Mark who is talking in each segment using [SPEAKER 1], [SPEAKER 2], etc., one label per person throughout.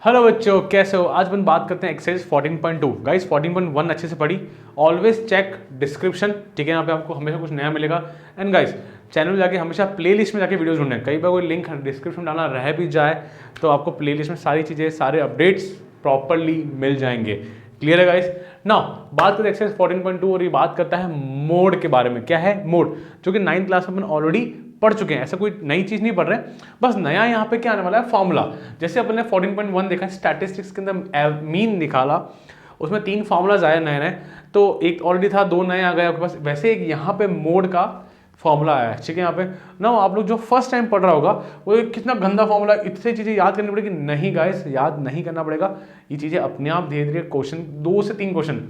[SPEAKER 1] Hello बच्चों, कैसे हो। आज अपन बात करते हैं एक्सरसाइज 14.2। गाइस 14.1 अच्छे से पढ़ी। ऑलवेज चेक डिस्क्रिप्शन, ठीक है। यहाँ पे आपको हमेशा कुछ नया मिलेगा। एंड गाइस चैनल में जाके हमेशा प्लेलिस्ट में जाके वीडियोस ढूंढना है। कई बार कोई लिंक डिस्क्रिप्शन डालना रह भी जाए तो आपको प्लेलिस्ट में सारी चीज़ें, सारे अपडेट्स प्रॉपरली मिल जाएंगे। क्लियर है गाइस। ना बात करें एक्सरसाइज 14.2 और ये बात करता है मोड के बारे में। क्या है मोड, जो कि 9th क्लास में अपन ऑलरेडी पढ़ चुके हैं। ऐसा कोई नई चीज नहीं पढ़ रहे, बस नया यहाँ पे क्या आने वाला है, फॉर्मूला। जैसे अपन ने 14.1 देखा, स्टैटिस्टिक्स के अंदर मीन निकाला, उसमें 3 फॉर्मूलाज आए नए नए। तो एक ऑलरेडी था, 2 नए आ गए आपके पास। वैसे एक यहाँ पे मोड का फॉर्मूला आया है, ठीक है। यहाँ पे ना आप लोग जो फर्स्ट टाइम पढ़ रहा होगा वो कितना गंदा फॉर्मूला, इतनी चीजें याद करनी पड़ेगी। नहीं गाइस, याद नहीं करना पड़ेगा। ये चीजें अपने आप धीरे धीरे क्वेश्चन, 2 से 3 क्वेश्चन,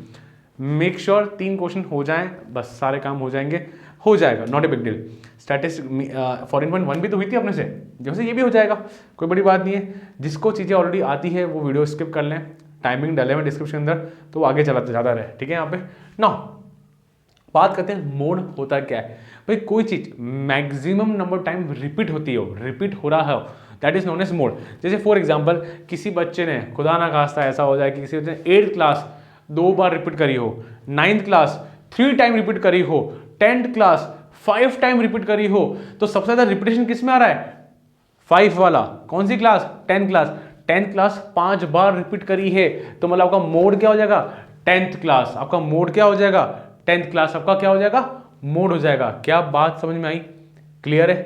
[SPEAKER 1] मेक श्योर 3 क्वेश्चन हो जाएं, बस सारे काम हो जाएंगे। हो जाएगा, not a big deal. Statistics 14.1 भी तो हुई थी अपने से, जैसे ये भी हो जाएगा, कोई बड़ी बात नहीं है। जिसको चीज़ें ऑलरेडी आती है वो वीडियो स्किप कर लें, टाइमिंग डाले हुए डिस्क्रिप्शन अंदर, तो वो आगे चलाते जाता रहे, ठीक है। यहाँ पे ना बात करते हैं मोड होता क्या है। भाई कोई चीज मैक्सिमम नंबर टाइम रिपीट होती हो, रिपीट हो रहा है, that is known as mode. जैसे फॉर एग्जाम्पल किसी बच्चे ने, खुदा ना खास्ता ऐसा हो जाए कि किसी बच्चे ने 8th क्लास 2 बार रिपीट करी हो, 9th क्लास 3 टाइम रिपीट करी हो, 10th क्लास 5 टाइम रिपीट करी हो, तो सबसे ज्यादा रिपीटेशन किस में आ रहा है, 5 वाला। कौन सी class, 10th class. 10th class 5 बार रिपीट करी है, तो मतलब आपका मोड क्या हो जाएगा, 10th क्लास। आपका मोड क्या हो जाएगा, 10th क्लास आपका क्या हो जाएगा, मोड हो जाएगा। क्या बात समझ में आई, क्लियर है,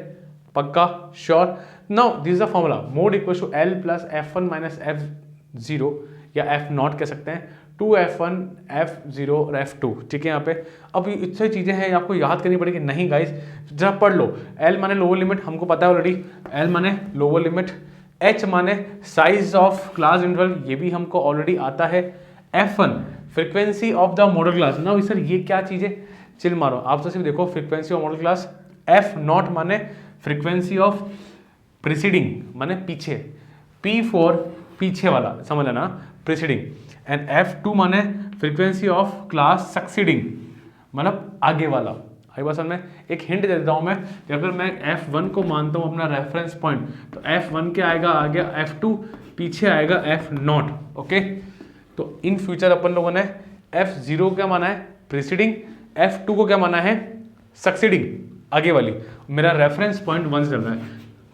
[SPEAKER 1] पक्का, sure. Now this is the formula, mode equal to L plus F1 minus F0 या F0 कह सकते हैं, 2F1 F0 और F2, ठीक है। यहाँ पे अब इतनी चीजें हैं आपको याद करनी पड़ेगी। नहीं गाइस, जरा पढ़ लो। L माने लोअर लिमिट, हमको पता है ऑलरेडी, L माने लोअर लिमिट। H माने साइज ऑफ क्लास इंटरवल, ये भी हमको ऑलरेडी आता है। F1 frequency of the model class. ना सर ये क्या चीज है, चिल मारो, आप तो सिर्फ देखो frequency of model class. F0 माने फ्रीक्वेंसी ऑफ प्रीसीडिंग, माने पीछे, P4 पीछे वाला, समझ लेना, प्रीसीडिंग। एंड F2 माने फ्रीक्वेंसी ऑफ क्लास सक्सीडिंग, मतलब आगे वाला। आई बात समझ में। एक हिंट दे देता हूं मैं कि अगर मैं F1 को मानता हूं अपना रेफरेंस पॉइंट, तो F1 क्या आएगा आगे, F2 पीछे आएगा F0, ओके। तो इन फ्यूचर अपन लोगों ने F0 क्या माना है, प्रीसीडिंग, F2 को क्या माना है, सक्सीडिंग, आगे वाली। मेरा रेफरेंस पॉइंट 1 से चल रहा है,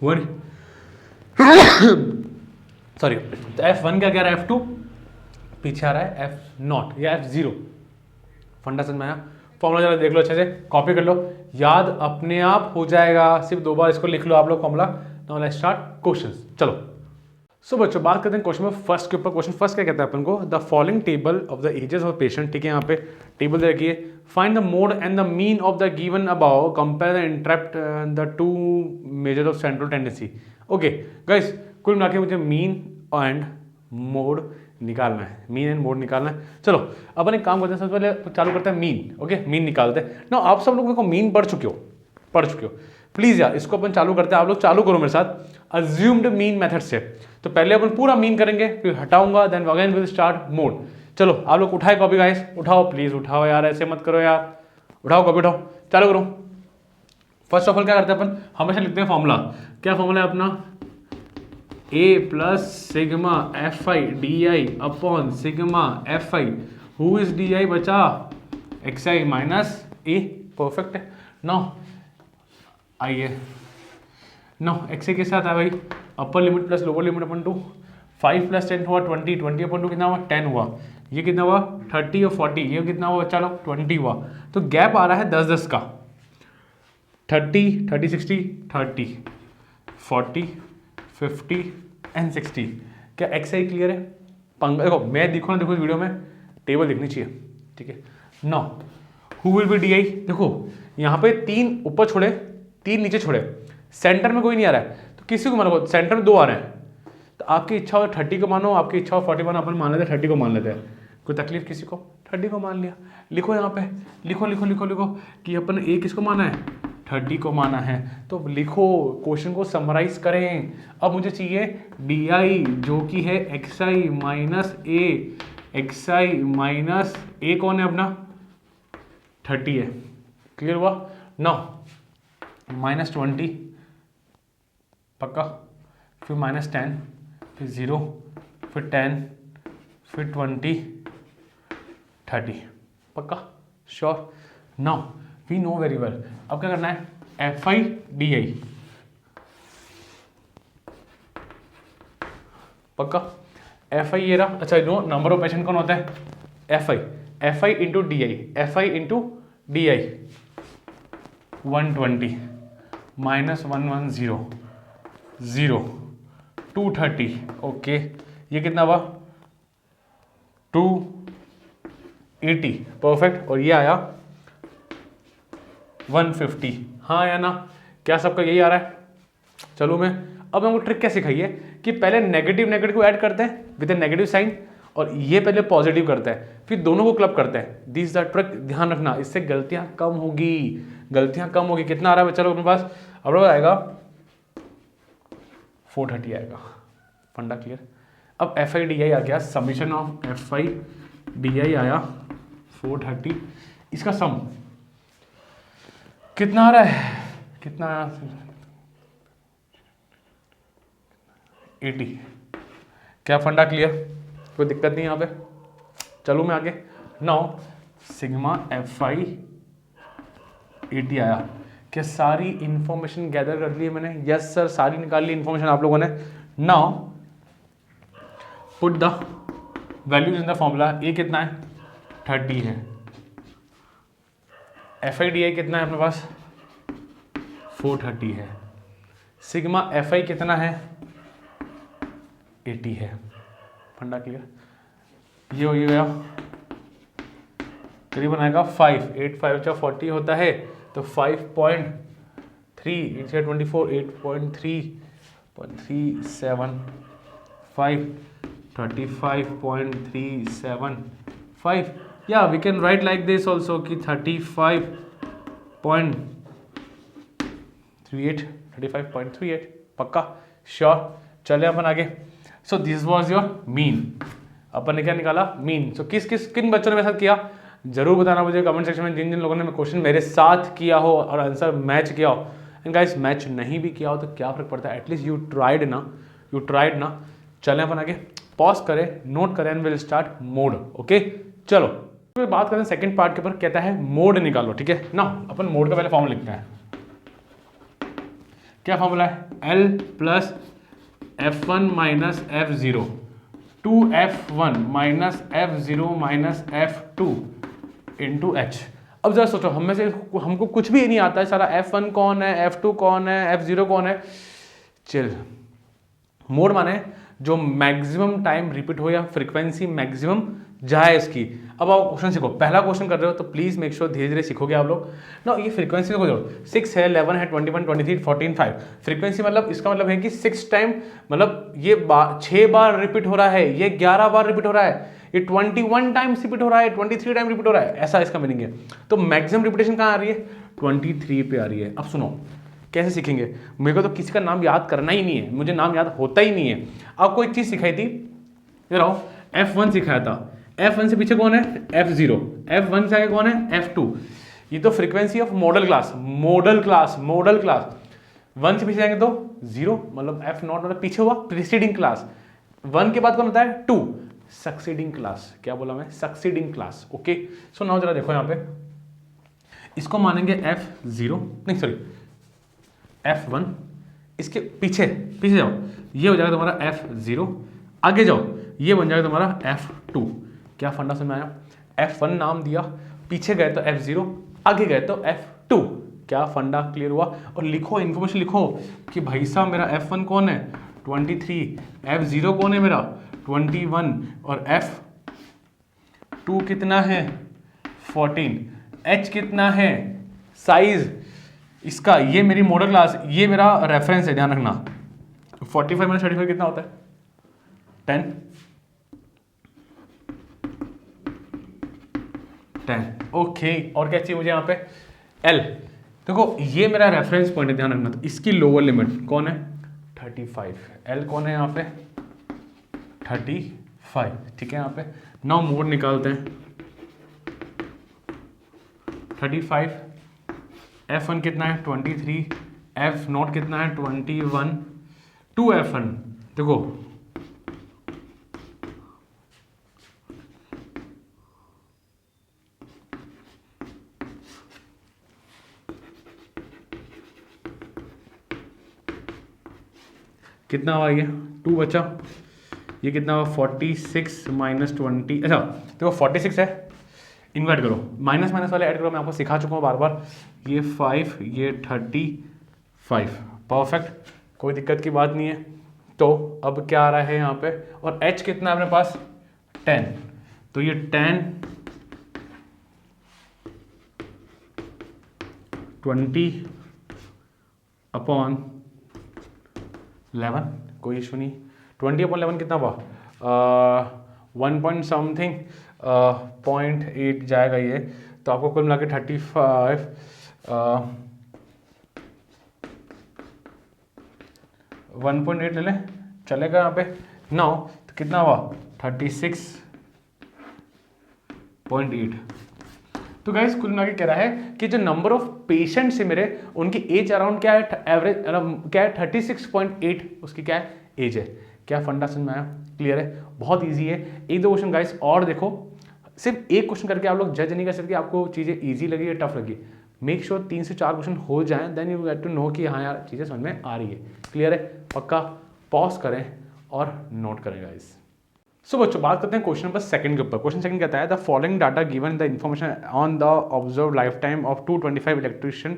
[SPEAKER 1] 1 सॉरी। तो F1 क्या कह रहा है, F2 पीछे आ रहा है F0 या F0। फंडा समझ में आया। फॉर्मूला जरा देख लो अच्छे से, कॉपी कर लो, याद अपने आप हो जाएगा। सिर्फ 2 बार इसको लिख लो आप लोग formula. Now let's start questions, चलो। सो बच्चों बात करते हैं क्वेश्चन में फर्स्ट के ऊपर। क्वेश्चन फर्स्ट क्या कहता है अपन को, the following table of the ages of patient, ठीक है। यहाँ पे टेबल दे रखी है, find the mode and the mean of the given above, compare the interrupt the 2 measure of central tendency. Okay guys, कुल मिला के मुझे मीन एंड मोड निकालना है, मीन एंड मोड निकालना है। चलो अपन एक काम करते हैं, सबसे पहले चालू करते हैं मीन, ओके। मीन निकालते हैं ना। आप सब लोग को मीन पढ़ चुके हो, प्लीज यार इसको अपन चालू करते हैं। आप लोग चालू करो मेरे साथ अज्यूम्ड मीन मेथड से। तो पहले अपन पूरा मीन करेंगे, फिर हटाऊंगा, then again will start mode. चलो आप लोग उठाए कॉपी गाइस, उठाओ प्लीज, उठाओ यार, ऐसे मत करो यार, उठाओ कॉपी, उठाओ, चालू करो। फर्स्ट ऑफ ऑल क्या करते हैं अपन, हमेशा लिखते हैं फॉर्मूला। क्या फॉर्मूला है अपना, A plus sigma F I D I upon sigma F I, who is D I बचा, X I minus A, perfect है। नाउ आइए, नाउ एक्स आई के साथ है भाई, upper limit plus lower limit अपन 2, 5 प्लस 10 हुआ 20, 20 अपन 2 कितना हुआ 10 हुआ, ये कितना हुआ 30 और 40, ये कितना हुआ बच्चा लोग 20 हुआ। तो गैप आ रहा है 10-10 का, 30, 30, 60, 30, 40, 50 एंड 60। क्या एक्स आई क्लियर है, पंगा देखो, मैं दिखो ना देखो इस वीडियो में टेबल दिखनी चाहिए, ठीक है। Now who will be D I, देखो यहाँ पे 3 ऊपर छोड़े, 3 नीचे छोड़े, सेंटर में कोई नहीं आ रहा है, तो किसी को मानो, सेंटर में 2 आ रहे हैं, तो आपकी इच्छा हो 30 को मानो, आपकी इच्छा हो 40 मानो, अपन मान लेते हैं 30 को मान लेते हैं, कोई तकलीफ किसी को, 30 को मान लिया। लिखो यहाँ पे, लिखो लिखो लिखो लिखो कि अपन ए किसको माना है, 30 को माना है। तो लिखो, क्वेश्चन को समराइज करें। अब मुझे चाहिए डी आई जो कि है X I minus A, x I minus ए कौन है अपना 30 है, क्लियर हुआ। नाउ -20 पक्का, फिर -10, फिर 0, फिर 10, फिर 20, 30। पक्का? Sure? Now we know very well. अब क्या करना है? F I D I. पक्का? एफ आई ये रहा। अच्छा, नो नंबर ऑफ पेशेंट कौन होता है? F I into D I, F I into D I 120 minus 110 0 230। Okay, ये कितना हुआ? 280। परफेक्ट। और ये आया 150। हाँ या ना? क्या सबका यही आ रहा है? चलो मैं अब हमको ट्रिक क्या सिखाई है कि पहले नेगेटिव नेगेटिव को ऐड करते हैं विद ए नेगेटिव साइन, और ये पहले पॉजिटिव करते हैं, फिर दोनों को क्लब करते हैं। दिस द ट्रिक, ध्यान रखना, इससे गलतियां कम होगी, गलतियां कम होगी। कितना आ रहा है बच्चा लोग अपने पास? अब लोग आएगा 430 आएगा। फंडा क्लियर? अब एफ आई डी आई आ गया, summation of F I D आई आया 430। इसका सम कितना आ रहा है? कितना आया? 80। क्या फंडा क्लियर? कोई दिक्कत नहीं यहाँ पे? चलो मैं आगे। नाउ सिग्मा एफ आई 80 आया। क्या सारी इंफॉर्मेशन गैदर कर ली है मैंने? यस सर, सारी निकाल ली इंफॉर्मेशन आप लोगों ने। Now put the values in the formula. A कितना है? 30 है। एफ आई डी आई कितना है अपने पास? 430 है। सिग्मा एफ आई कितना है? 80 है। फंडा क्लियर? ये हो गया करीबन आएगा 5, 8 5 का 40 होता है, तो 5.3 इंटू 24 8.3.375 35.375। या we can write like this also कि 35.38। पक्का? श्योर? चले अपन आगे। So this was your mean. अपन ने क्या निकाला? मीन। सो किन बच्चों ने मेरे साथ किया जरूर बताना मुझे कमेंट सेक्शन में, जिन जिन लोगों ने क्वेश्चन मेरे साथ किया हो और आंसर मैच किया हो। एंड गाइस, मैच नहीं भी किया हो तो क्या फर्क पड़ता है, एटलीस्ट यू ट्राइड ना। चलें अपन आगे, पॉज करें, नोट करें and will start mode. Okay, चलो तो बात करते हैं सेकंड पार्ट के ऊपर। कहता है मोड निकालो। ठीक है ना? अपन मोड का पहले फॉर्मूला लिखते हैं। क्या फॉर्मूला है? L plus F1 minus F0 2F1 minus F0 minus F2 into H। अब जरा सोचो, हम में से हमको कुछ भी नहीं आता है सारा। F1 कौन है, F2 कौन है, F0 कौन है? चिल। मोड माने जो मैक्सिमम टाइम रिपीट हो या फ्रीक्वेंसी मैक्सिमम जाए इसकी। अब आप क्वेश्चन सीखो, पहला क्वेश्चन कर रहे हो तो प्लीज मेक श्योर धीरे धीरे सीखोगे आप लोग ना। ये फ्रीक्वेंसी को जोड़ो, 6 है, 11 है, 21, 23, 14, 5। फ्रीक्वेंसी मतलब इसका मतलब है कि 6 टाइम, मतलब ये 6 बार रिपीट हो रहा है, ये 11 बार रिपीट हो रहा है, ये 21 टाइम्स रिपीट हो रहा है, 23 टाइम रिपीट हो रहा है, ऐसा इसका मीनिंग है। तो मैक्सिमम रिपीटेशन कहाँ आ रही है? 23 पे आ रही है। अब सुनो कैसे सीखेंगे। मेरे को तो किसी का नाम याद करना ही नहीं है, मुझे नाम याद होता ही नहीं है। आपको एक चीज सिखाई थी, ये रहो, F1 सिखाया था। F1 से पीछे कौन है? F0। F1 से आगे कौन है? F2। ये तो फ्रीक्वेंसी ऑफ मॉडल क्लास। 1 से पीछे जाएंगे तो 0, मतलब F0 मतलब पीछे हुआ, प्रीसीडिंग क्लास। 1 के बाद कौन होता है? 2, सक्सीडिंग क्लास। क्या बोला मैं? Succeeding class. Okay, so now जरा देखो यहाँ पे, इसको मानेंगे F0, नहीं सॉरी F1। इसके पीछे जाओ, ये हो जाएगा तुम्हारा F0। आगे जाओ, ये बन जाएगा तुम्हारा F2। क्या फंडा समझ में आया? F1 नाम दिया, पीछे गए तो F0, आगे गए तो F2। क्या फंडा क्लियर हुआ? और लिखो, इन्फॉर्मेशन लिखो कि भाई साहब मेरा F1 कौन है? 23। F0 कौन है मेरा? 21। और F2 कितना है? 14। H कितना है? साइज इसका। ये मेरी मॉडल क्लास, ये मेरा रेफरेंस है, ध्यान रखना। 45 माइनस 35 कितना होता है? 10। ओके, और क्या चाहिए मुझे यहाँ पे? L। देखो ये मेरा रेफरेंस पॉइंट है, ध्यान रखना। तो इसकी लोअर लिमिट कौन है? 35। L कौन है यहाँ पे? 35। ठीक है, यहाँ पे नाउ मोड निकालते हैं। 35, F1 कितना है? 23। F0 कितना है? 21। 2F1 देखो कितना हुआ ये 2 बचा, ये कितना हुआ 46 माइनस 20, अच्छा देखो 46 है, इन्वर्ट करो, माइनस माइनस वाले ऐड करो, मैं आपको सिखा चुका हूँ बार बार। ये 5, ये 35, परफेक्ट, कोई दिक्कत की बात नहीं है। तो अब क्या आ रहा है यहाँ पे, और h कितना है अपने पास 10, तो ये 10 20 अपॉन 11, कोई इशू नहीं। 20 अपॉन 11 कितना हुआ 1 पॉइंट समथिंग 0.8 जाएगा ये, तो आपको कुल मिला के 35 1.8 ले लें, चलेगा यहाँ पे 9, तो कितना हुआ 36.8। तो गाइस कुल मिला के कह रहा है कि जो नंबर ऑफ पेशेंट्स है मेरे, उनकी एज अराउंड क्या है, एवरेज क्या है 36.8 उसकी क्या है एज है। क्या फंडा समझ में आया, क्लियर है, बहुत इजी है। एक दो क्वेश्चन गाइस और देखो, सिर्फ एक क्वेश्चन करके आप लोग जज नहीं कर सकते आपको चीज़ें इजी लगी या टफ लगी। मेक श्योर 3 से 4 क्वेश्चन हो जाएं, then you get to know कि हाँ यार चीज़ें समझ में आ रही है, क्लियर है। पक्का पॉज करें और नोट करें गाइस। सो बच्चों बात करते हैं क्वेश्चन नंबर 2 के ऊपर। क्वेश्चन 2 कहता है the following data given the information on the observe life time of 225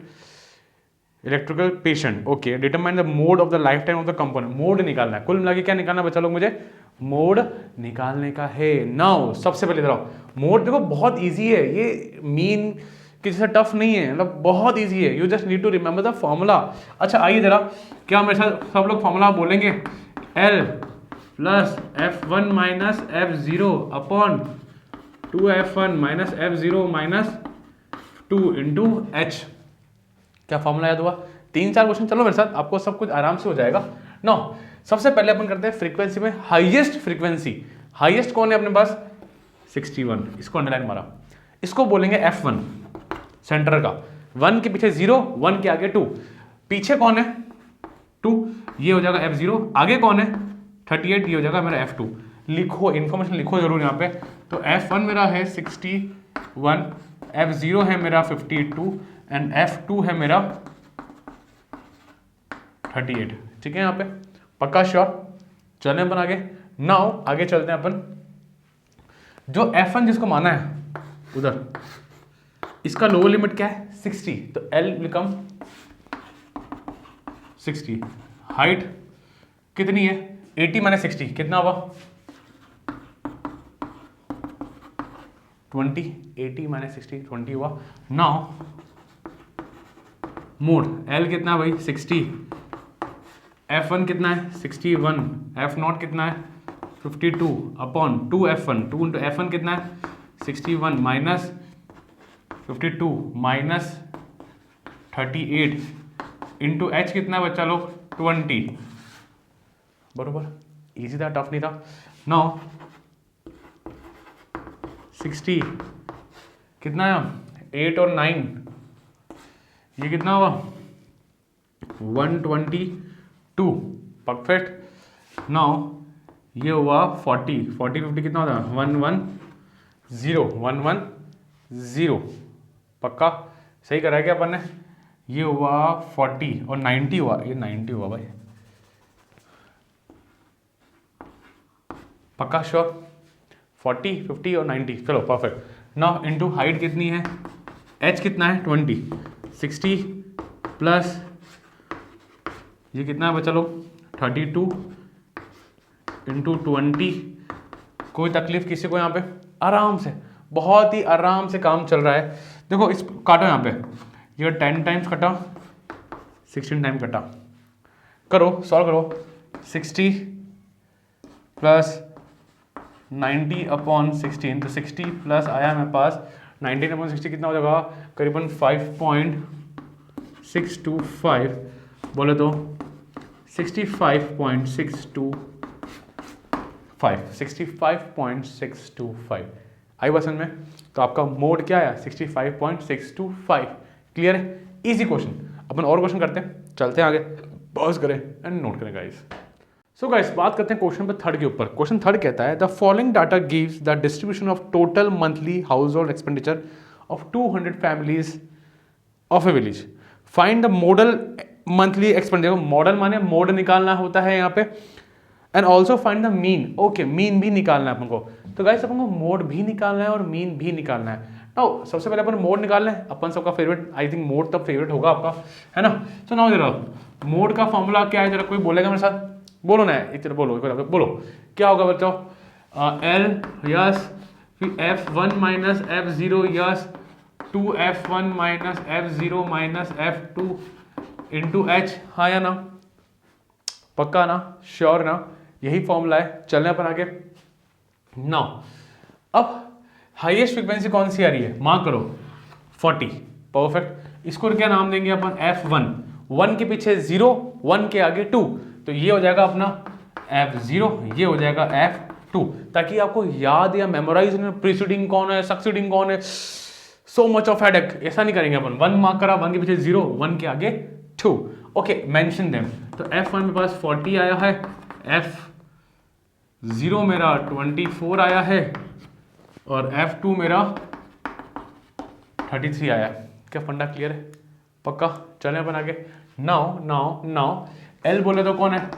[SPEAKER 1] electrical patient, okay determine the mode of the life time of the component. Mode निकालना है, कुल मिला के क्या निकालना है बच्चा लोग, मुझे मोड निकालने का है। नाउ सबसे पहले इधर आओ, मोड देखो बहुत ईजी है, ये मीन किसी से टफ नहीं है, मतलब बहुत ईजी है, you just need to remember the formula. अच्छा आइए जरा, क्या मेरे साथ सब लोग फॉर्मूला बोलेंगे, L plus F1 minus F0 upon 2F1 minus F0 minus 2 into H। क्या फॉर्मूला याद हुआ? 3-4 क्वेश्चन चलो मेरे साथ, आपको सब कुछ आराम से हो जाएगा। नो सबसे पहले अपन करते हैं फ्रीक्वेंसी में हाईएस्ट फ्रीक्वेंसी। हाईएस्ट कौन है अपने पास 61, इसको अंडरलाइन मारा, इसको बोलेंगे F1 सेंटर का, 1 के पीछे 0, 1 के आगे 2, पीछे कौन है 2, ये हो जाएगा F0, आगे कौन है 38, ये हो जाएगा मेरा F2। लिखो इन्फॉर्मेशन लिखो जरूर यहाँ पे। तो F1 मेरा है 61, F0 है मेरा 52 एंड F2 है मेरा 38, ठीक है यहाँ पे पक्का श्योर। चलें अपन आगे, नाउ आगे चलते हैं अपन। जो F1 जिसको माना है उधर, इसका लोअर लिमिट क्या है 60, तो L बिकम 60। हाइट कितनी है 80 माइनस 60 कितना हुआ 20, 80 माइनस 60 20 हुआ। नाउ मोड L कितना भाई 60, F1 कितना है 61, F0 कितना है 52 अपॉन 2F1, 2 इंटू F1 कितना है 61 माइनस 52 माइनस 38 इंटू H कितना है बच्चा लोग 20, बरोबर इजी था, टफ नहीं था। नाउ 60 कितना है 8 और 9, ये कितना हुआ 122, परफेक्ट। नाउ ये हुआ 40 50 कितना होता है 110 पक्का सही करा क्या अपन ने। ये हुआ 40 और 90 हुआ, ये 90 हुआ भाई पक्का श्योर, 40 50 और 90 चलो परफेक्ट। नाउ इनटू हाइट कितनी है h कितना है 20, 60 प्लस ये कितना है बच्चा लोग 32 इंटू 20। कोई तकलीफ किसी को यहाँ पे, आराम से बहुत ही आराम से काम चल रहा है। देखो इस काटो यहाँ पे, ये 10 टाइम्स कटा 16 टाइम कटा, करो सॉल्व करो 60 प्लस 90 अपॉन 16, तो 60 प्लस आया मेरे पास 19 अपॉन 60 कितना हो जाएगा करीबन 5.625, बोले तो 65.625 आई बात समझ में। तो आपका मोड क्या आया 65.625, क्लियर है, इजी क्वेश्चन। अपन और क्वेश्चन करते हैं, चलते हैं आगे, पॉज करें एंड नोट करें गाइस। सो गाइस बात करते हैं क्वेश्चन नंबर 3 के ऊपर। क्वेश्चन 3 कहता है the following data gives the distribution of total monthly house hold expenditure of 200 families of A village, find the monthly expenditure, model माने मोड निकालना होता है यहाँ पे, and also find the mean. Okay, mean भी निकालना है अपन को। तो गाइस अपन को मोड भी निकालना है और मीन भी निकालना है। नाउ सबसे पहले अपन मोड निकालना है, अपन सबका फेवरेट, आई थिंक मोड तब फेवरेट होगा आपका, है ना। तो नाउ जरा मोड का फॉर्मूला क्या है, जरा कोई बोलेगा मेरे साथ, बोलो ना एक तरह, बोलो क्या होगा बच्चों, एल यस, फिर F1 minus F0 yes, 2F1 minus F0 minus F2 into H, हाँ या ना, पक्का ना, श्योर ना, यही फॉर्मूला है। चलने अपन आगे। नाउ अब हाईएस्ट फ्रीक्वेंसी कौन सी आ रही है, मार्क करो, 40, परफेक्ट। इसको क्या नाम देंगे अपन, F1, 1 के पीछे 0, 1 के आगे 2, तो ये हो जाएगा अपना F0, ये हो जाएगा F2, ताकि आपको याद या मेमोराइज, प्रीसीडिंग कौन है, सक्सीडिंग कौन है, सो मच ऑफ हेडेक, ऐसा नहीं करेंगे अपन। 1 मार्क करा, 1 के पीछे 0, 1 के आगे 2, ओके, मेंशन देम। तो F1 मेरे पास 40 आया है, F0 मेरा 24 आया है, और F2 मेरा 33 आया है। क्या फंडा क्लियर है, पक्का। चलें अपन आगे। नाउ L बोले तो कौन है,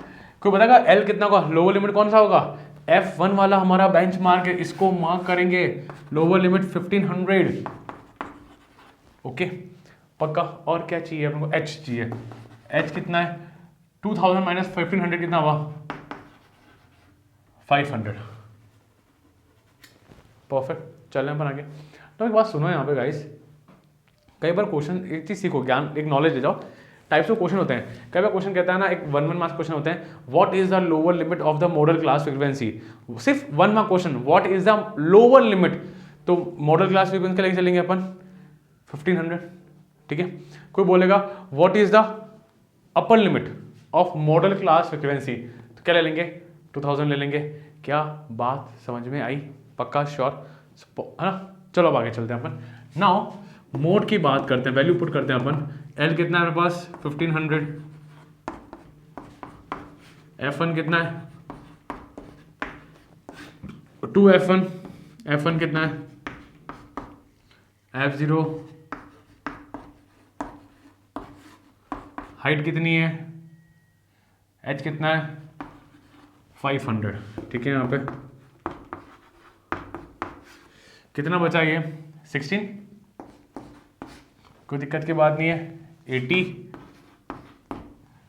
[SPEAKER 1] कोई बताएगा L कितना का, लोअर लिमिट कौन सा होगा, F1 वाला हमारा बेंच मार्क है, इसको मार्क करेंगे, लोअर लिमिट 1500, ओके, पक्का। और क्या चाहिए अपन को, H चाहिए, H कितना है, 2000 माइनस 1500 कितना हुआ, 500, परफेक्ट। चलें अपन आगे। तो एक बात सुनो यहाँ पे गाइस, कई बार क्वेश्चन, एक चीज सीखो, ज्ञान, एक नॉलेज ले जाओ। टाइप्स ऑफ क्वेश्चन होते हैं, कई बार क्वेश्चन कहता है ना, एक 1 मार्क्स क्वेश्चन होते हैं, what is the lower limit of the model class frequency, सिर्फ 1 mark question, what is the lower limit. तो मॉडल क्लास फ्रीक्वेंसी के लेके चलेंगे अपन 1500, ठीक है। कोई बोलेगा what is the upper limit of model class frequency, तो क्या ले लेंगे, 2000 ले लेंगे। क्या बात समझ में आई, पक्का, श्योर, है ना। चलो अब आगे चलते हैं अपन। नाउ मोड की बात करते हैं, वैल्यू पुट करते हैं अपन। L कितना है मेरे पास, 1500, F1 कितना है, 2F1, F1 कितना है, F0, हाइट कितनी है, H कितना है, 500, ठीक है। यहाँ पे कितना बचा, ये 16, कोई दिक्कत की बात नहीं है। 80,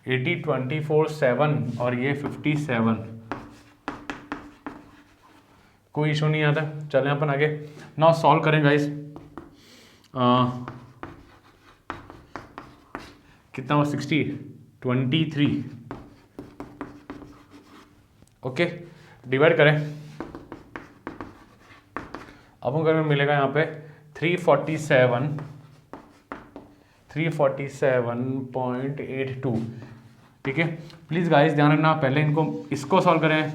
[SPEAKER 1] 24, 7 और ये 57, कोई इशू नहीं आता। चलें अपन आगे। नाउ सॉल्व करें गाइस। कितना हो, 60, 23, ओके, डिवाइड करें। अब हम करें, मिलेगा यहाँ पे 347.82, ठीक है। प्लीज़ गाइस ध्यान रखना, पहले इसको सॉल्व करें,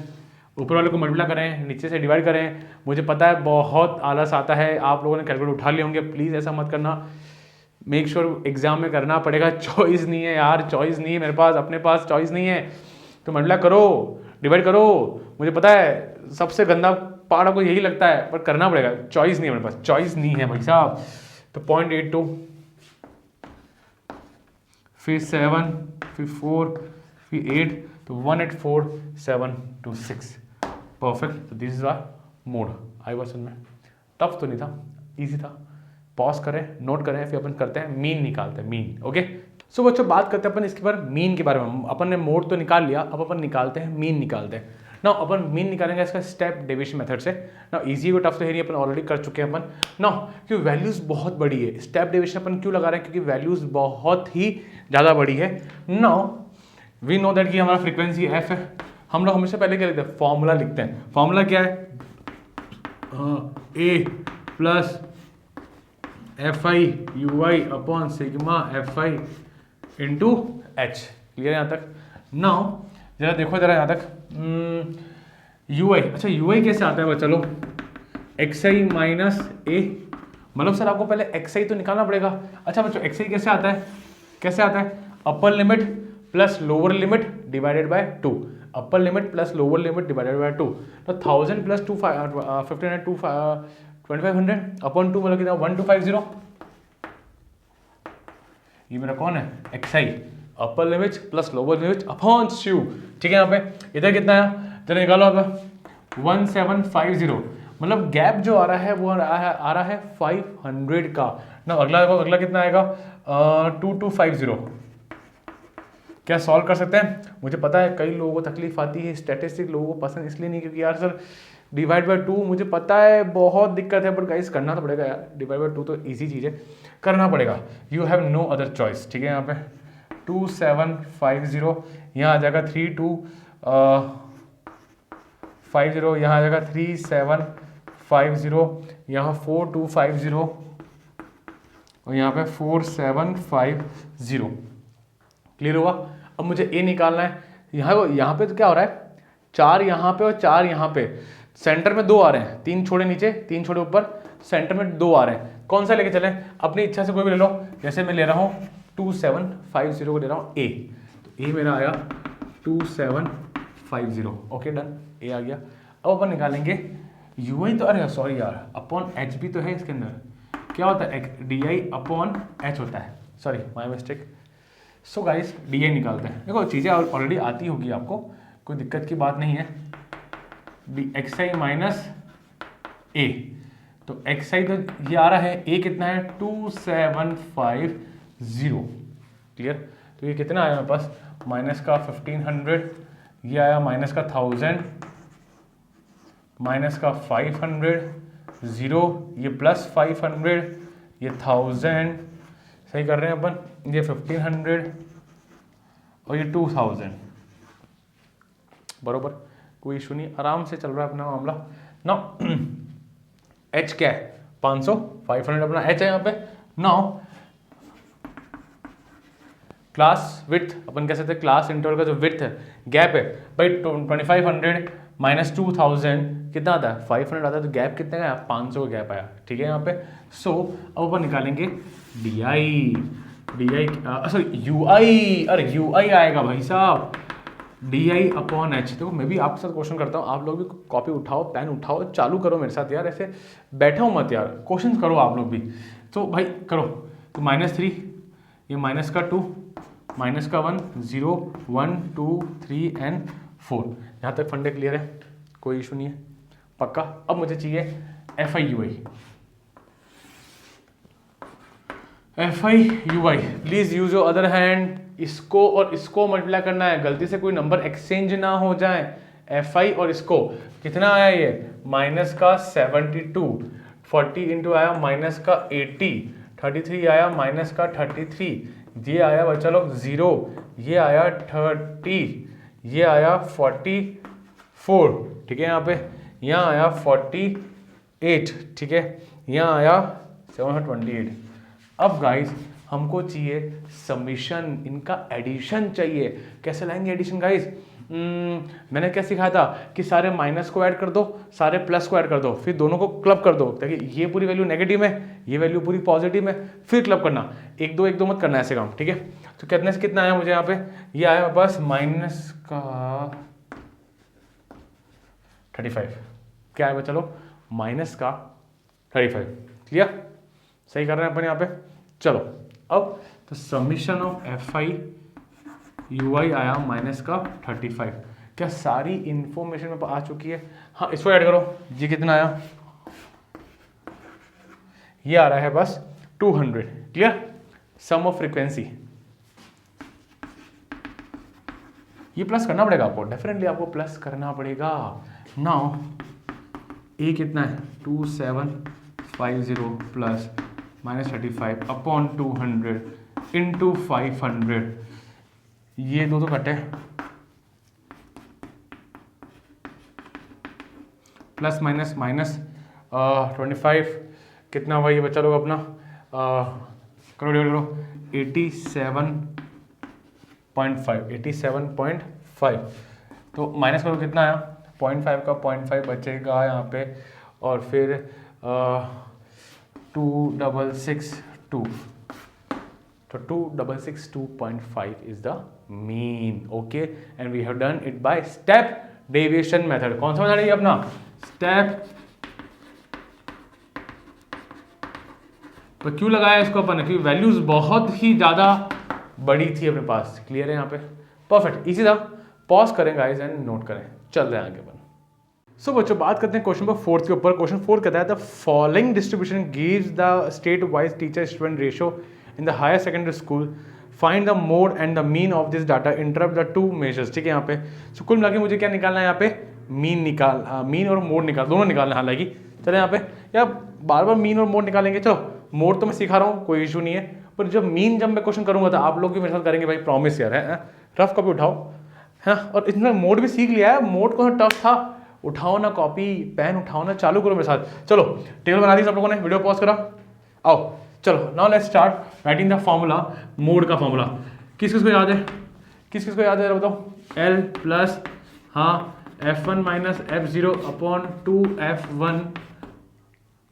[SPEAKER 1] ऊपर वाले को मल्टीप्लाई करें, नीचे से डिवाइड करें। मुझे पता है बहुत आलस आता है, आप लोगों ने कैलकुलेटर उठा लिए होंगे, प्लीज़ ऐसा मत करना। मेक श्योर एग्जाम में करना पड़ेगा, चॉइस नहीं है यार, चॉइस नहीं है मेरे पास, अपने पास चॉइस नहीं है। तो मल्टीप्लाई करो, डिवाइड करो, मुझे पता है सबसे गंदा पार्ट आपको यही लगता है, पर करना पड़ेगा, चॉइस नहीं है मेरे पास, चॉइस नहीं है भाई साहब। तो 0.82, फिर 7, फिर 4, फिर 8, तो 184,726, परफेक्ट। तो this is our mode. I question में टफ तो नहीं था, इजी था। पॉज करें, नोट करें, फिर अपन करते हैं मीन, निकालते हैं मीन, ओके। सो बच्चों बात करते हैं अपन इसके बारे, मीन के बारे में। अपन ने मोड तो निकाल लिया, अब अपन निकालते हैं मीन, निकालते हैं ना। अपन मीन निकालेंगे इसका स्टेप डेविएशन मेथड से ना। इजी को टफ तो है नहीं, अपन ऑलरेडी कर चुके हैं अपन ना, क्योंकि वैल्यूज बहुत बड़ी है। स्टेप डेविएशन अपन क्यों लगा रहे हैं, क्योंकि वैल्यूज बहुत ही ज़्यादा बड़ी है। नाउ वी नो दैट कि हमारा फ्रीक्वेंसी एफ है। हम लोग हमेशा पहले क्या लिखते हैं, फॉर्मूला लिखते हैं। फॉर्मूला क्या है, A plus F I U I upon sigma F I into H. Clear यहाँ तक। नाउ जरा देखो जरा यहाँ तक, यू आई, अच्छा यू आई कैसे आता है, चलो एक्स आई माइनस ए, मतलब सर आपको पहले एक्स आई तो निकालना पड़ेगा। अच्छा बच्चों एक्स आई कैसे आता है, कैसे आता है, अपर limit plus lower limit divided by 2, upper limit plus lower limit divided by 2। तो 1000 प्लस 1500 2500 अपॉन 2, मतलब कितना 1250। ये मेरा कौन है, X I, upper limit plus lower limit upon Q, ठीक है। यहाँ पे इधर कितना है, चलो निकालो आप, 1750, मतलब गैप जो आ रहा है वो आ रहा है 500 का ना। अगला कितना आएगा, 2250। क्या सॉल्व कर सकते हैं? मुझे पता है कई लोगों को तकलीफ आती है, स्टैटिस्टिक लोगों को पसंद इसलिए नहीं क्योंकि यार सर डिवाइड बाय 2 मुझे पता है बहुत दिक्कत है, बट गाइस करना तो पड़ेगा यार। डिवाइड बाय 2 तो इजी चीज़ है, करना पड़ेगा, you have no other choice, ठीक है। यहाँ पे 2750, यहाँ आ जाएगा 3250, यहाँ आ जाएगा 3750, यहाँ 4250 और यहाँ पे 4750। क्लियर हुआ? अब मुझे ए निकालना है। यहाँ पे तो क्या हो रहा है, 4 यहाँ पे और 4 यहाँ पे, सेंटर में 2 आ रहे हैं, 3 छोड़े नीचे 3 छोड़े ऊपर, सेंटर में 2 आ रहे हैं। कौन सा लेके चलें? अपनी इच्छा से कोई भी ले लो, जैसे मैं ले रहा हूँ 2750 को ले रहा हूँ ए, तो ए मेरा आया 2750। ओके डन, ए आ गया। अब अपन निकालेंगे यू आई, तो अरे सॉरी यार, अपॉन एच भी तो है इसके अंदर, क्या होता है डी आई अपॉन एच होता है, sorry my mistake. So guys D I निकालते हैं। देखो चीज़ें ऑलरेडी आती होगी आपको, कोई दिक्कत की बात नहीं है। D x I minus A, तो एक्स आई तो ये आ रहा है, ए कितना है 2750। क्लियर? तो ये कितना आया मेरे पास, माइनस का 1500, ये आया माइनस का 1000, माइनस का 500, 0, ये प्लस 500, ये 1000, सही कर रहे हैं अपन, ये 1500 और ये 2000, बरोबर, कोई इशू नहीं, आराम से चल रहा है अपना मामला ना। एच क्या है 500, 500 अपना एच है यहाँ पे। नाउ क्लास विड्थ अपन कह सकते हैं, क्लास इंटरवल का जो विड्थ है, गैप है भाई 2500 माइनस 2000 कितना आता है, 500 आता है, तो गैप कितने का आया, 500 का गैप आया, ठीक है यहाँ पे। सो अब अपन निकालेंगे डी आई, सॉरी यू आई, अरे यू आई आएगा भाई साहब डी आई अपॉन एच। देखो मैं भी आपके साथ क्वेश्चन करता हूँ, आप लोग भी कॉपी उठाओ, पेन उठाओ, चालू करो मेरे साथ यार, ऐसे बैठो मत यार, क्वेश्चन करो आप लोग भी, तो भाई करो। तो -3, ये माइनस का 2, माइनस का 1, 0, 1, 2, 3 एंड 4। यहाँ तक फंडे क्लियर है, कोई इशू नहीं है, पक्का। अब मुझे चाहिए F I U I, F I U I, please use your other hand, इसको और इसको मल्टीप्लाई करना है, गलती से कोई नंबर एक्सचेंज ना हो जाए। एफ आई और इसको कितना आया, ये माइनस का 72, 40 इंटू आया माइनस का 80, 33 आया माइनस का 33, ये आया बच्चा लोग 0, ये आया 30, ये आया 44, ठीक है यहाँ पे, यहाँ आया 48, ठीक है, यहाँ आया 728। अब गाइस हमको चाहिए समीशन, इनका एडिशन चाहिए। कैसे लाएंगे एडिशन गाइस? मैंने क्या सिखाया था कि सारे माइनस को ऐड कर दो, सारे प्लस को ऐड कर दो, फिर दोनों को क्लब कर दो, ताकि ये पूरी वैल्यू नेगेटिव है, ये वैल्यू पूरी पॉजिटिव में, फिर क्लब करना, एक दो मत करना ऐसे काम, ठीक है। तो कितने से कितना आया मुझे यहाँ पे, ये आया मेरे पास माइनस का 35, क्या है चलो माइनस का 35, क्लियर, सही कर रहे हैं अपन यहाँ पे। चलो अब तो summation of F I U I आया माइनस का 35। क्या सारी इंफॉर्मेशन में आ चुकी है? हाँ इसको ऐड करो, जी कितना आया, ये आ रहा है बस 200, क्लियर। सम ऑफ फ्रीक्वेंसी, ये प्लस करना पड़ेगा आपको, डेफिनेटली आपको प्लस करना पड़ेगा। नाउ ए कितना है 2750 प्लस -35 अपॉन 200 इंटू 500, ये दो तो कटे, प्लस माइनस माइनस 25 कितना हुआ ये बच्चा लोग अपना, करो डिवाइड करो, 87.5, तो माइनस करो कितना आया 0.5 का 0.5 बचेगा यहाँ पे, और फिर 2662, तो 2662.5 is the mean, okay, and we have done it by step deviation method। कौन सा मेथड है अपना, स्टेप। तो क्यों लगाया इसको अपन, क्योंकि वैल्यूज बहुत ही ज्यादा बड़ी थी अपने पास। क्लियर है यहाँ पे? परफेक्ट, इजी था। पॉज करें गाइस एंड नोट करें, चल रहे हैं आगे अपन। सो बच्चों बात करते हैं क्वेश्चन नंबर 4 के ऊपर। क्वेश्चन 4 कहता है the following distribution gives the state wise teacher student ratio in the higher secondary school, find the mode and the mean of this data, interrupt the two measures. ठीक है यहाँ पे सो कुल मिला के मुझे क्या निकालना है यहाँ पे, मीन और मोड निकाल, दोनों निकालना है। हालांकि चलो यहाँ पे या बार बार मीन और मोड निकालेंगे, चलो मोड तो मैं सिखा रहा हूँ, कोई इशू नहीं है, पर जब मीन जब मैं क्वेश्चन करूंगा तो आप लोग भी मेरे साथ करेंगे भाई, प्रॉमिस यार है। रफ कॉपी उठाओ, हाँ, और इसमें मोड भी सीख लिया है, मोड को टफ था, उठाओ ना कॉपी पेन, उठाओ ना, चालू करो मेरे साथ। चलो टेबल बना दी सब लोगों ने, वीडियो पॉज करा, आओ चलो now let's start writing the formula, mode का फॉर्मूला। किस किस को याद है, किस किस को याद है बताओ? एल प्लस हाँ f1 minus f0 upon 2f1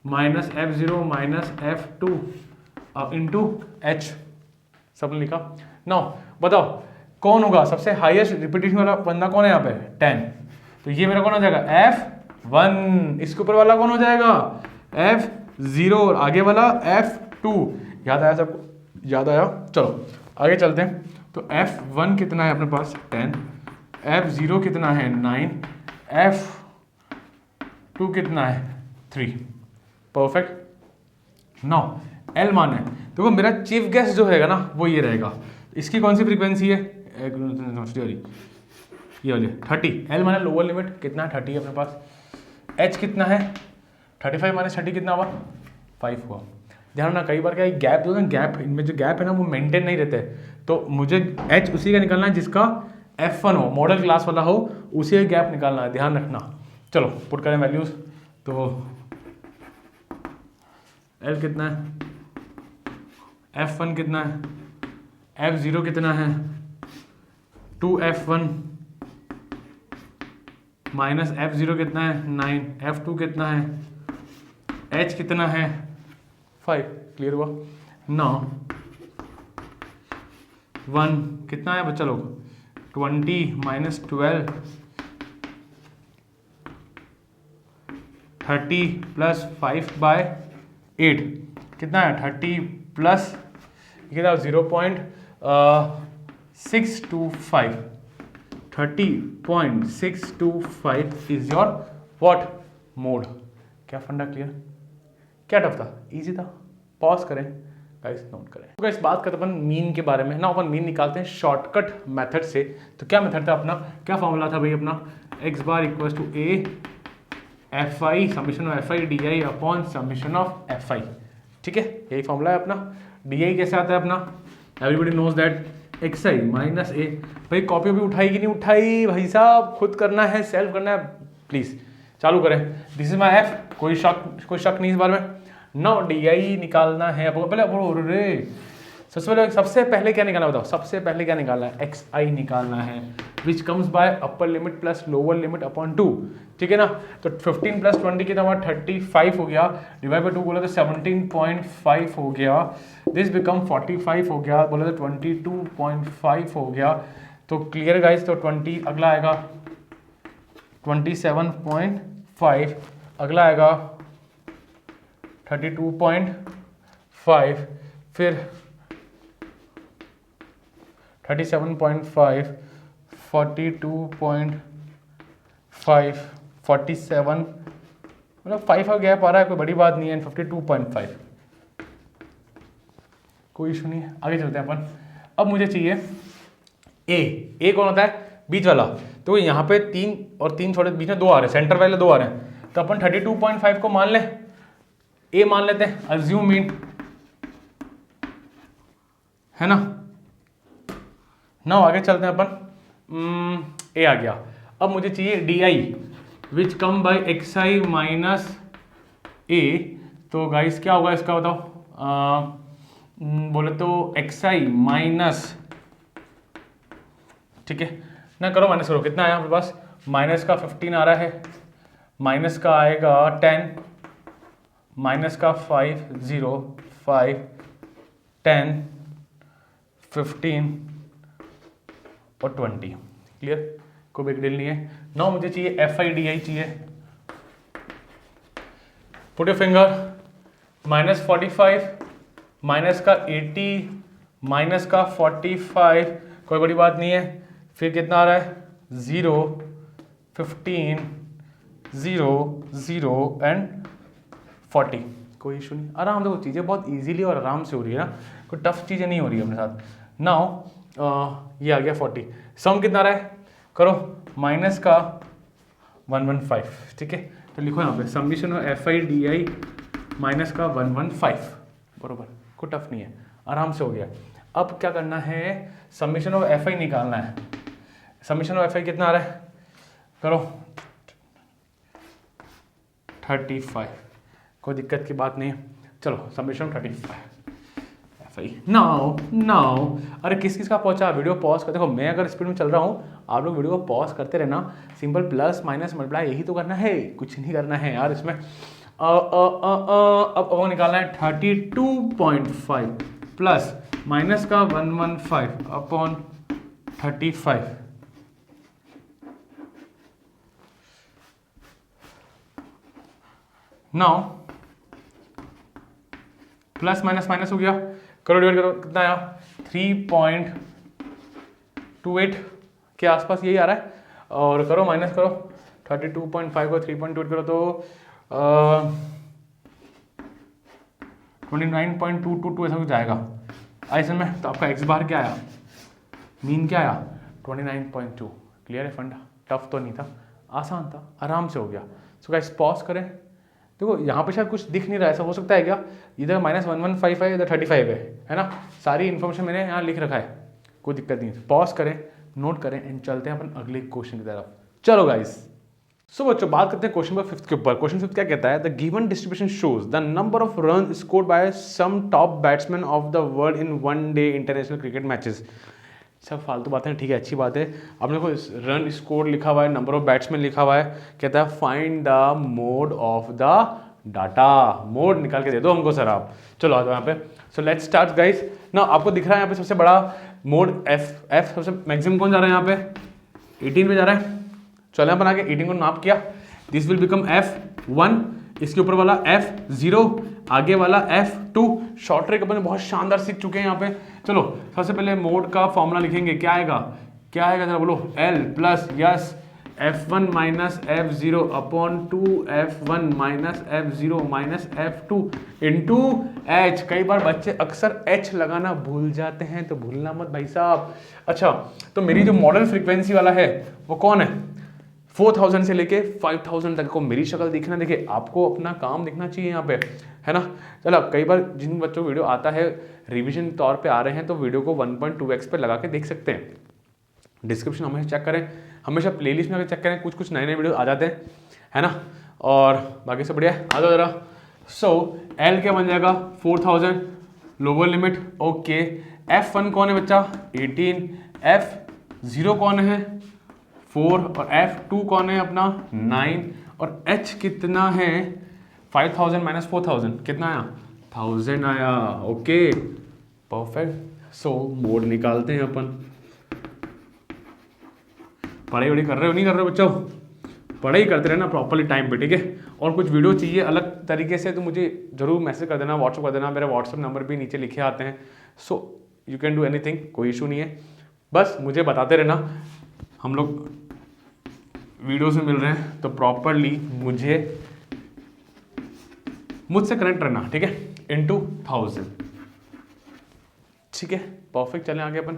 [SPEAKER 1] minus f0 minus f2 into h, सब ने लिखा। नाउ बताओ कौन होगा सबसे हाईएस्ट रिपीटेशन वाला बंदा, कौन है यहाँ पे? 10। तो ये मेरा कौन हो जाएगा? f1। इसके ऊपर वाला कौन हो जाएगा? f0। और आगे वाला f2। याद आया सबको? याद आया? चलो आगे चलते हैं। तो f1 कितना है अपने पास? 10। f0 कितना है? 9। f2 कितना है? 3। परफेक्ट। नाउ एल मान है, देखो मेरा चीफ गेस्ट जो रहेगा ना वो ये रहेगा। इसकी कौन सी फ्रीक्वेंसी है? ये वाली 30। एल माने लोअर लिमिट कितना है? 30 अपने पास। एच कितना है? 35 माइनस 30 कितना हुआ? 5 हुआ। ध्यान रखना कई बार क्या गैप जो है, गैप इनमें जो गैप है ना वो मेंटेन नहीं रहते, तो मुझे एच उसी का निकालना है जिसका F1 हो, मॉडल क्लास वाला हो, उसी का गैप निकालना है, ध्यान रखना। चलो पुट करें वैल्यूज। तो L कितना है? F1 कितना है? F0 कितना है? 2F1 माइनस F0 कितना है? 9। F2 कितना है? H कितना है? 5। क्लियर हुआ? 9 1 कितना है बच्चा लोग? 20 माइनस 12 30 प्लस 5/8 कितना है? 30 प्लस कितना? 0.625। 30.625 इज योर व्हाट? मोड। क्या फंडा क्लियर? क्या टफ था? इजी था। पॉज करें गाइस, नोट करें। तो गाइस बात करते अपन मीन के बारे में ना, अपन मीन निकालते हैं शॉर्टकट मेथड से। तो क्या मेथड था अपना, क्या फॉर्मूला था भाई अपना? x bar equals to a fi summation of fi di upon summation of fi। ठीक है, यही फॉर्मूला है अपना। di कैसे आता है अपना? Everybody knows that xi minus a। भाई कॉपी भी उठाई कि नहीं उठाई भाई साहब? खुद करना है, सेल्फ करना है, प्लीज चालू करें। दिस इज माई f, कोई शक नहीं इस बारे में। नो डी निकालना है पहले। सबसे पहले क्या निकालना बताओ? सबसे पहले क्या निकालना है? एक्स आई निकालना है, which comes by upper limit plus lower limit upon 2। ठीक है ना? तो 15 प्लस 20 कितना हुआ? 35 हो गया। डिवाइड बाय 2 बोला तो 17.5 हो गया। दिस बिकम 45 हो गया, बोला तो 22.5 हो गया। तो क्लियर गाइस? तो 20 अगला आएगा 27.5, अगला आएगा 32.5, फिर 37.5, 42.5, 47, मतलब 5 का गैप आ रहा है, कोई बड़ी बात नहीं है। 52.5, कोई इशू नहीं है। आगे चलते हैं अपन। अब मुझे चाहिए ए कौन होता है? बीच वाला। तो यहाँ पे 3 और 3 छोटे, बीच में 2 आ रहे हैं, सेंटर वाले 2 आ रहे हैं। तो अपन 32.5 को मान लें, ए मान लेते हैं, अज्यूम मीन, है ना? ना आगे चलते हैं अपन। ए आ गया। अब मुझे चाहिए D I which come by X I minus A. तो गाइस क्या होगा इसका बताओ? बोले तो एक्स आई माइनस, ठीक है ना, करो माइनस करो। कितना आया हमारे पास? माइनस का 15 आ रहा है, माइनस का आएगा 10, माइनस का 5, 0, 5, 10, 15 और 20। क्लियर? कोई बिग डील नहीं है। नाउ मुझे चाहिए एफ आई डी आई चाहिए। पुट योर फिंगर, -45 माइनस का 80 माइनस का 45, कोई बड़ी बात नहीं है। फिर कितना आ रहा है 0, 15, 0, 0 एंड 40, कोई इशू नहीं। आराम से, वो चीज़ें बहुत इजीली और आराम से हो रही है ना, कोई टफ चीज़ें नहीं हो रही है अपने साथ। नाउ ये आ गया 40, सम कितना रहा है करो, माइनस का 115, ठीक है। तो लिखो यहाँ पे summation of F I D I minus का 115, बरोबर, कोई टफ नहीं है, आराम से हो गया। अब क्या करना है, समीशन ऑफ एफ आई निकालना है। समीशन ऑफ एफ आई कितना आ रहा है करो 35, कोई दिक्कत की बात नहीं है। चलो समीशन 35 एफ आई। नाउ अरे किस किस का पहुंचा, वीडियो पॉज कर देखो, मैं अगर स्पीड में चल रहा हूँ, आप लोग वीडियो को पॉज करते रहना। सिंपल प्लस माइनस मल्टीप्लाई यही तो करना है, कुछ नहीं करना है यार इसमें। अब निकालना है 32.5 प्लस माइनस का 115 upon 35। Now plus minus minus हो गया, करो डिवाइड करो, कितना आया 3.28 के आसपास यही आ रहा है। और करो माइनस करो 32.5 को 3.28 करो तो 29.222 ऐसा कुछ जाएगा ऐसे में। तो आपका एक्स बार क्या आया, मीन क्या आया 29.2। क्लियर है फंडा, टफ तो नहीं था, आसान था, आराम से हो गया। सो गाइस पॉज करें, देखो यहाँ पे शायद कुछ दिख नहीं रहा है, ऐसा हो सकता है क्या, इधर -115 है इधर 35 है ना। सारी इन्फॉर्मेशन मैंने यहाँ लिख रखा है, कोई दिक्कत नहीं है। पॉज करें, नोट करें एंड चलते हैं अपन अगले क्वेश्चन की तरफ। चलो गाइस, सो बच्चों बात करते हैं क्वेश्चन नंबर 5 के ऊपर। क्वेश्चन 5 क्या कहता है, the given distribution shows the number of run scored by some top batsman of the world in one day international cricket matches. सब फालतू बातें, ठीक है, अच्छी बात है। आपने को रन स्कोर लिखा हुआ है, नंबर ऑफ बैट्समैन लिखा हुआ है, कहता है find the mode of the data. Mode निकाल के दे दो हमको सर आप। चलो आ जाओ यहाँ पे। So let's start guys. ना आपको दिख रहा है यहाँ पे सबसे बड़ा मोड एफ सबसे मैक्सिमम कौन जा रहा है यहाँ पे 18 पे जा रहा है। चलो यहाँ पर आगे 18 को नाप किया, दिस विल बिकम F1, इसके ऊपर वाला F0, आगे वाला F2। शॉर्ट ट्रिक अपन बहुत शानदार सीख चुके हैं यहाँ पे। चलो सबसे पहले मोड का फॉर्मूला लिखेंगे, क्या आएगा जरा बोलो, L plus yes F1 minus F0 upon 2F1 minus F0 minus F2 into H। कई बार बच्चे अक्सर H लगाना भूल जाते हैं, तो भूलना मत भाई साहब। अच्छा, तो मेरी जो मॉडल फ्रीक्वेंसी वाला है वो कौन है, 4000 से लेके 5000 तक को मेरी शक्ल दिखना, देखिए आपको अपना काम दिखना चाहिए यहाँ पे, है ना। चलो कई बार जिन बच्चों को वीडियो आता है रिवीजन तौर पे आ रहे हैं, तो वीडियो को 1.2x पे लगा के देख सकते हैं। डिस्क्रिप्शन हमेशा चेक करें, हमेशा प्लेलिस्ट में चेक करें, कुछ नए वीडियो आ जाते हैं, है ना। और बाकी सब बढ़िया है, आ जाओ जरा। सो L क्या बन जाएगा 4000 लोअर लिमिट, ओके। F1 कौन है बच्चा 18, F0 कौन है 4 और F2 कौन है अपना 9 और H कितना है 5000 माइनस 4000 कितना आया 1000 आया, ओके परफेक्ट। सो मोड निकालते हैं अपन। पढ़ाई वढ़ाई कर रहे हो नहीं कर रहे हो बच्चों, पढ़ाई करते रहना प्रॉपरली टाइम पे, ठीक है। और कुछ वीडियो चाहिए अलग तरीके से तो मुझे जरूर मैसेज कर देना, व्हाट्सअप कर देना, मेरा व्हाट्सअप नंबर भी नीचे लिखे आते हैं। So you can do anything, कोई इशू नहीं है, बस मुझे बताते रहना। हम लोग वीडियो से मिल रहे हैं तो प्रॉपरली मुझसे कनेक्ट रहना, ठीक है, इंटू 1000, ठीक है परफेक्ट। चलें आगे अपन,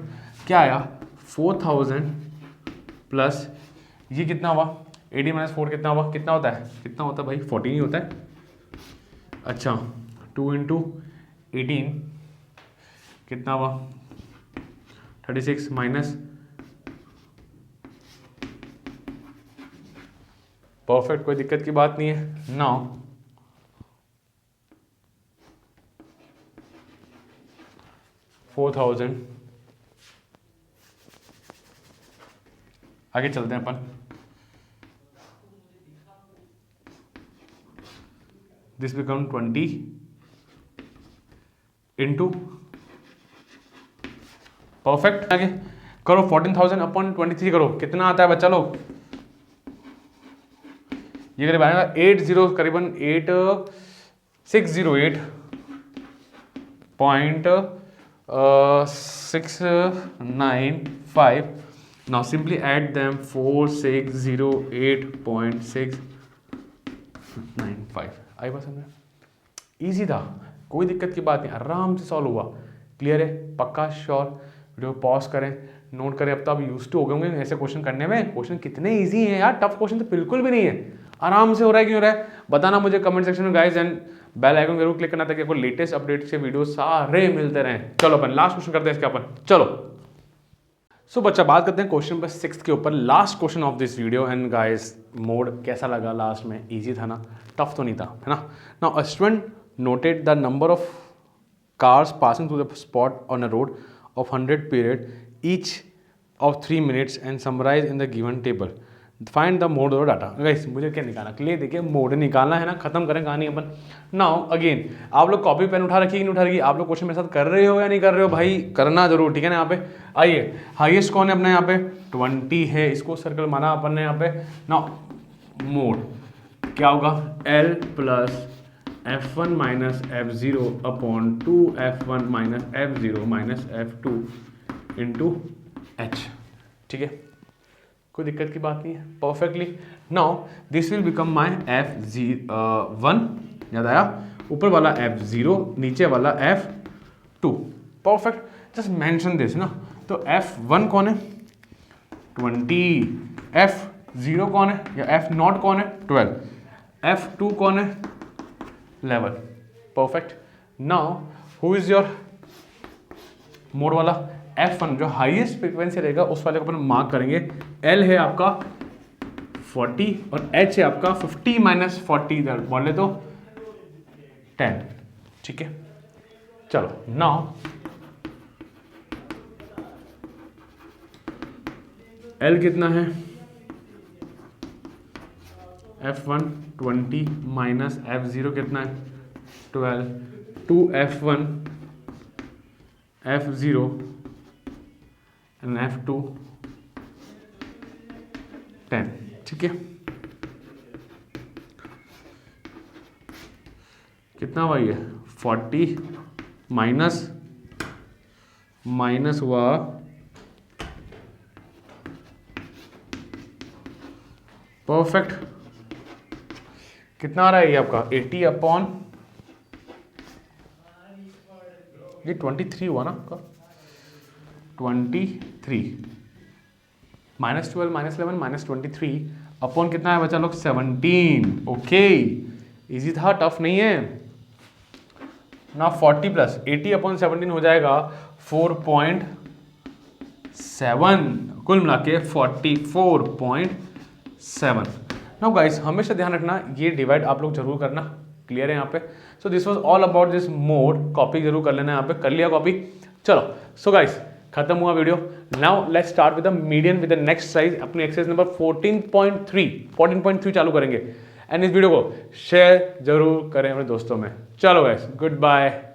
[SPEAKER 1] क्या आया 4000 प्लस ये कितना हुआ 18 माइनस 4 कितना हुआ, कितना होता है भाई 14 ही होता है। अच्छा 2 इंटू 18 कितना हुआ 36 माइनस, परफेक्ट कोई दिक्कत की बात नहीं है। नाउ $4000 आगे चलते हैं अपन। This become 20 into, perfect. आगे करो 14,000 अपॉन 23 करो, कितना आता है बच्चा लोग, ये करीब आएगा 80 करीबन 8608.4 695. Now simply add them 4608.695. आई बात समझ? ईजी था, कोई दिक्कत की बात नहीं, आराम से सॉल्व हुआ। क्लियर है? पक्का श्योर? वीडियो पॉज करें, नोट करें। अब तो आप यूज टू हो गए होंगे ऐसे क्वेश्चन करने में। क्वेश्चन कितने इजी हैं यार, टफ क्वेश्चन तो बिल्कुल भी नहीं है, आराम से हो रहा है। क्यों हो रहा है बताना मुझे कमेंट सेक्शन में गाइस, एंड बेल आइकन जरूर क्लिक करना ताकि आपको लेटेस्ट अपडेट के वीडियो सारे मिलते रहें। चलो अपन लास्ट क्वेश्चन करते हैं इसके अपन, चलो। सो बच्चा बात करते हैं क्वेश्चन नंबर 6 के ऊपर, last question of this video. And guys mode कैसा लगा लास्ट में? इजी था ना, टफ तो नहीं था, है ना? Now a student noted the number of cars passing through the spot on a road of 100 period each of 3 minutes and summarize in the given table. Find the mode of data. Guys मुझे क्या निकालना? Clear देखिए, mode निकालना है ना, खत्म करें कहानी अपन। नाउ अगेन आप लोग कॉपी पेन उठा रखिए कि नहीं उठा रखिए? आप लोग क्वेश्चन मेरे साथ कर रहे हो या नहीं कर रहे हो? भाई करना जरूर, ठीक है ना? यहाँ पे आइए, हाईएस्ट कौन है अपना? यहाँ पे 20 है, इसको सर्कल माना अपन ने यहाँ पे। नाउ मोड क्या होगा? L plus F1 minus F0 upon 2F1 minus F0 minus F2 into H। ठीक है, कोई दिक्कत की बात नहीं है, perfectly. Now this will become my F1, याद आया? ऊपर वाला F0, नीचे वाला F2, perfect. Just mention this ना। तो F1 कौन है? 20। F0 कौन है या F0 कौन है? 12। F2 कौन है? 11। Perfect. Now who is your mode वाला? F1 जो हाईएस्ट फ्रीक्वेंसी रहेगा उस वाले को अपन मार्क करेंगे। L है आपका 40 और H है आपका 50 माइनस 40, बोले तो 10। ठीक है, चलो। नाउ L कितना है? F1 20 माइनस F0 कितना है? 12। 2F1 F0 and F2 10। ठीक है, कितना हुआ ये? 40 माइनस हुआ परफेक्ट। कितना आ रहा है ये आपका? 80 अपॉन ये 23 हुआ ना आपका? 23 माइनस 12 माइनस 11 माइनस 23 अपॉन कितना है बच्चा लोग? 17। ओके, इजी था, टफ नहीं है ना। 40 प्लस 80 अपॉन 17 हो जाएगा 4.7, कुल मिला के 44.7। नाउ गाइस हमेशा ध्यान रखना, ये डिवाइड आप लोग जरूर करना। क्लियर है यहाँ पे? So this was all about this mode. Copy जरूर कर लेना यहाँ पे। कर लिया कॉपी? चलो। सो गाइस खत्म हुआ video. Now let's start with the median with the next size. अपनी एक्सरसाइज नंबर 14.3 चालू करेंगे। एंड इस वीडियो को शेयर जरूर करें अपने दोस्तों में। चलो गाइस, गुड बाय।